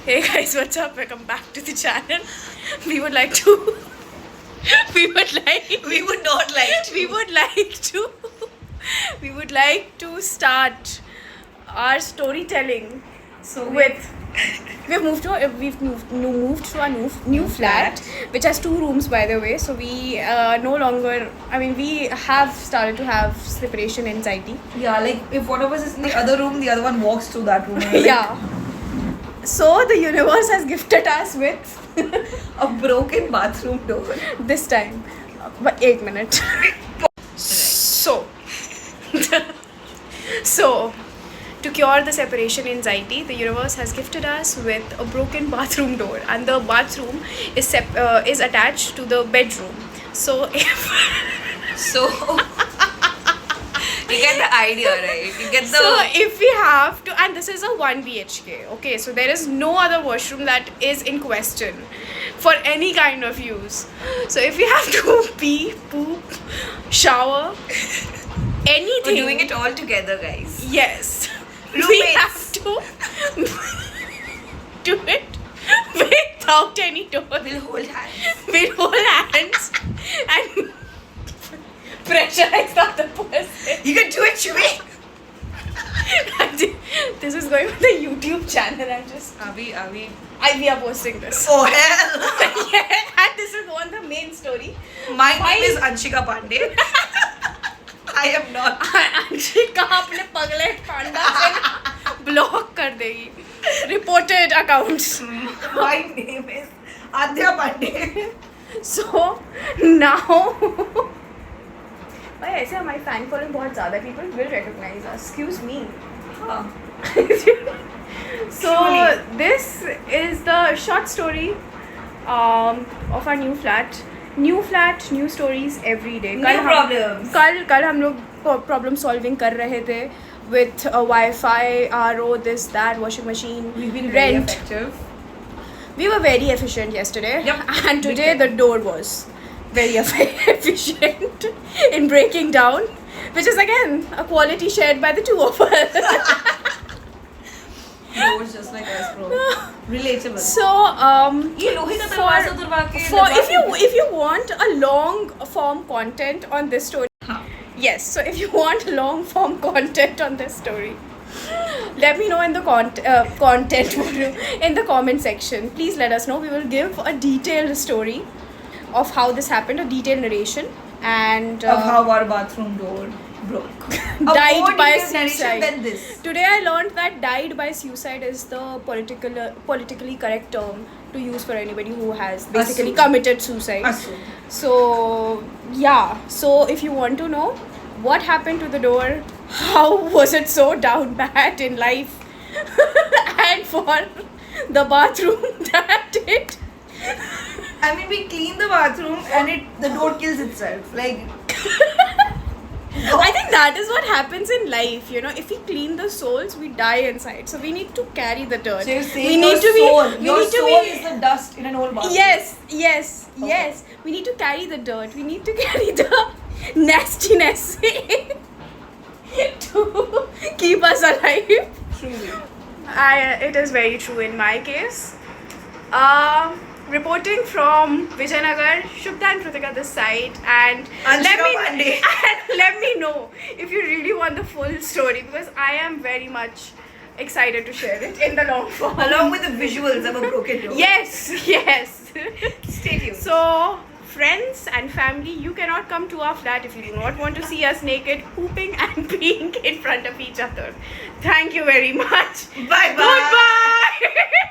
Hey guys, what's up? Welcome back to the channel. We would like to. We would like. We would not like to. We would like to. We would like to start our storytelling. So We've moved to our new flat, which has 2 rooms, by the way. So we no longer. I mean, we have started to have separation anxiety. yeah, like if one of us is in the other room, the other one walks to that room. Like, Yeah. So the universe has gifted us with a broken bathroom door. this time. But 1 minute. So, to cure the separation anxiety, the universe has gifted us with a broken bathroom door, and the bathroom is attached to the bedroom. So, So you get the idea, right? You get the. so if we have to, and this is a 1 BHK, okay, so there is no other washroom that is in question for any kind of use. So if we have to pee, poop, shower, anything, We're doing it all together, guys. yes, we Roommates. have to do it without any door. We'll hold hands. We'll hold hands and pressurize the other person. You can do it, Shumi. This is going on the YouTube channel. We are posting this. Oh hell! Yeah, and this will go on the main story. My name is Anshika Pandey. I am not. Anshika अपने पगले पांडा से block कर देगी. Reported accounts. My name is Adya Pandey. So now, भाई ऐसे हमारी fan following बहुत ज़्यादा, people will recognize us. Excuse me. हाँ. So this is the short story of our new flat. New flat, new stories every day. New problems. कल हम लोग problem solving कर रहे थे with Wi-Fi, RO, this, that, washing machine, We've been very rent. effective. We were very efficient yesterday. Yep. And Big today time. the door was very efficient in breaking down, which is again a quality shared by the two of us. Doors just like us, bro. Relatable. So ये लोहे का दरवाजा तुड़वा के for लगवा if you want a long form content on this story, हाँ. yes, so if you want long form content on this story, let me know in the content in the comment section. Please let us know. We will give a detailed story of how this happened, a detailed narration, and of how our bathroom door broke. died more by detailed narration suicide. than this. Today I learned that died by suicide is the politically correct term to use for anybody who has basically Assume. committed suicide. Assume. So yeah, so if you want to know what happened to the door, how was it so down bad in life, and for the bathroom that it I mean, we clean the bathroom and the door kills itself. Like, I think that is what happens in life, you know. If we clean the souls, we die inside. So we need to carry the dirt. so you're saying we your need to soul, be. We your need to soul be. is the dust in an old bathroom. Yes. Okay. Yes. We need to carry the dirt. We need to carry the nastiness to keep us alive. Truly. It is very true in my case. Reporting from Vijayanagar, Shubha and Kritika this side, and let me know if you really want the full story, because I am very much excited to share it in the long form. Along with the visuals of a broken door. Yes. Stay tuned. So, friends and family, you cannot come to our flat if you do not want to see us naked, pooping and peeing in front of each other. Thank you very much. Bye bye. Goodbye.